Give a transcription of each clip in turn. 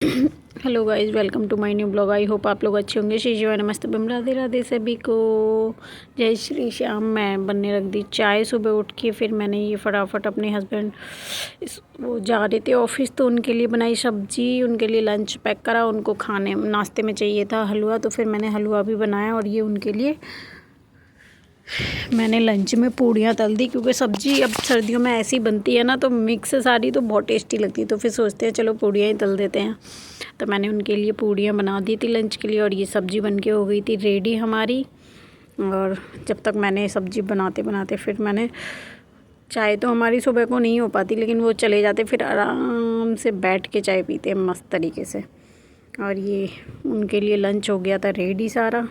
Hello guys, welcome to my new blog. I hope आप लोग अच्छे होंगे। श्री शिवाय नमस्ते बम राधे राधे सभी को। जय श्री श्याम। मैं बनने रख दी चाय सुबह उठ के। फिर मैंने ये फटाफट अपने हस्बैंड वो जा रहे थे ऑफिस, तो उनके लिए बनाई सब्जी, उनके लिए लंच पैक करा। उनको खाने नाश्ते में चाहिए था हलवा, तो फिर मैंने हलवा भी बनाया। और ये उनके लिए मैंने लंच में पूड़ियाँ तल दी, क्योंकि सब्ज़ी अब सर्दियों में ऐसी बनती है ना, तो मिक्स सारी तो बहुत टेस्टी लगती है। तो फिर सोचते हैं चलो पूड़ियाँ ही तल देते हैं। तो मैंने उनके लिए पूड़ियाँ बना दी थी लंच के लिए, और ये सब्ज़ी बन के हो गई थी रेडी हमारी। और जब तक मैंने सब्ज़ी बनाते बनाते फिर मैंने चाय तो हमारी सुबह को नहीं हो पाती, लेकिन वो चले जाते, फिर आराम से बैठ के चाय पीते हैं मस्त तरीके से। और ये उनके लिए लंच हो गया था रेडी सारा।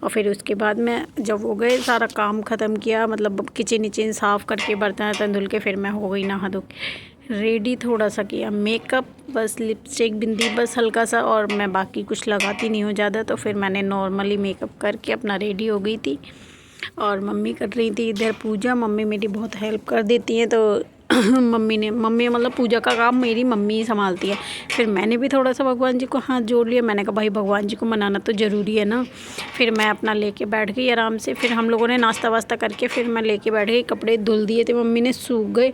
और फिर उसके बाद मैं जब वो गए, सारा काम ख़त्म किया, मतलब किचन विचन साफ़ करके बर्तन वर्तन धुल के फिर मैं हो गई नहा धो के रेडी। थोड़ा सा किया मेकअप, बस लिपस्टिक बिंदी बस हल्का सा, और मैं बाकी कुछ लगाती नहीं हूँ ज़्यादा। तो फिर मैंने नॉर्मली मेकअप करके अपना रेडी हो गई थी। और मम्मी कर रही थी इधर पूजा। मम्मी मेरी बहुत हेल्प कर देती हैं, तो मम्मी मतलब पूजा का काम मेरी मम्मी ही संभालती है। फिर मैंने भी थोड़ा सा भगवान जी को हाथ जोड़ लिया। मैंने कहा भाई भगवान जी को मनाना तो ज़रूरी है ना। फिर मैं अपना लेके बैठ गई आराम से। फिर हम लोगों ने नाश्ता वास्ता करके फिर मैं लेके बैठ गई। कपड़े धुल दिए थे मम्मी ने, सूख गए,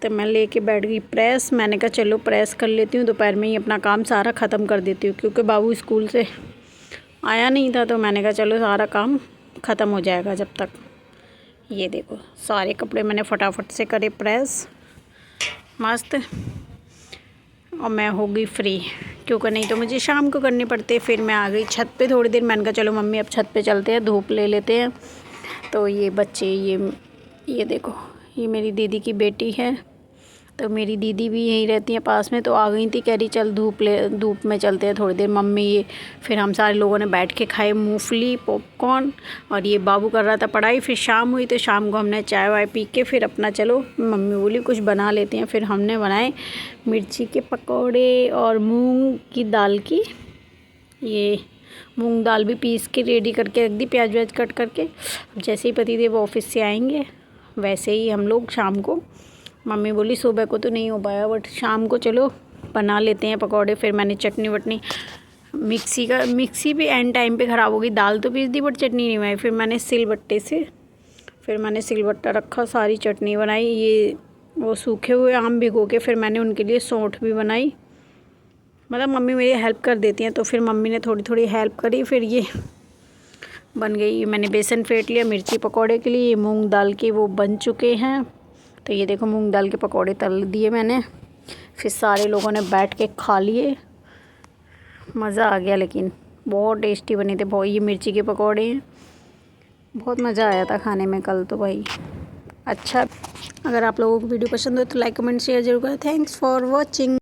तो मैं लेके बैठ गई प्रेस। मैंने कहा चलो प्रेस कर लेती हूँ, दोपहर में ही अपना काम सारा ख़त्म कर देती हूँ, क्योंकि बाबू स्कूल से आया नहीं था। तो मैंने कहा चलो सारा काम ख़त्म हो जाएगा जब तक। ये देखो सारे कपड़े मैंने फटाफट से करे प्रेस मस्त। और मैं हो गई फ्री, क्योंकि नहीं तो मुझे शाम को करने पड़ते। फिर मैं आ गई छत पे थोड़ी देर। मैंने कहा चलो मम्मी अब छत पे चलते हैं, धूप ले लेते हैं। तो ये बच्चे ये देखो, ये मेरी दीदी की बेटी है। तो मेरी दीदी भी यहीं रहती है पास में, तो आ गई थी, कह रही चल धूप में चलते हैं थोड़ी देर मम्मी। ये फिर हम सारे लोगों ने बैठ के खाए मूंगफली पॉपकॉर्न। और ये बाबू कर रहा था पढ़ाई। फिर शाम हुई, तो शाम को हमने चाय वाय पी के फिर अपना चलो मम्मी बोली कुछ बना लेते हैं। फिर हमने बनाए मिर्ची के पकौड़े और मूँग की दाल की, ये मूँग दाल भी पीस के रेडी करके रख दी, प्याज व्याज कट करके। जैसे ही पतिदेव ऑफिस से आएंगे वैसे ही हम लोग शाम को, मम्मी बोली सुबह को तो नहीं हो पाया, बट शाम को चलो बना लेते हैं पकौड़े। फिर मैंने चटनी वटनी, मिक्सी भी एंड टाइम पे ख़राब हो गई। दाल तो पीस दी बट चटनी नहीं बनाई। फिर मैंने सिलबट्टा रखा, सारी चटनी बनाई। ये वो सूखे हुए आम भिगो के फिर मैंने उनके लिए सौंठ भी बनाई। मतलब मम्मी मेरी हेल्प कर देती हैं, तो फिर मम्मी ने थोड़ी थोड़ी हेल्प करी। फिर ये बन गई। मैंने बेसन फेंट लिया मिर्ची पकौड़े के लिए। मूँग दाल के वो बन चुके हैं। तो ये देखो मूंग दाल के पकौड़े तल दिए मैंने। फिर सारे लोगों ने बैठ के खा लिए, मज़ा आ गया। लेकिन बहुत टेस्टी बने थे। बहुत, ये मिर्ची के पकौड़े हैं, बहुत मज़ा आया था खाने में कल तो भाई। अच्छा, अगर आप लोगों को वीडियो पसंद हो तो लाइक कमेंट शेयर जरूर करें। Thanks for watching.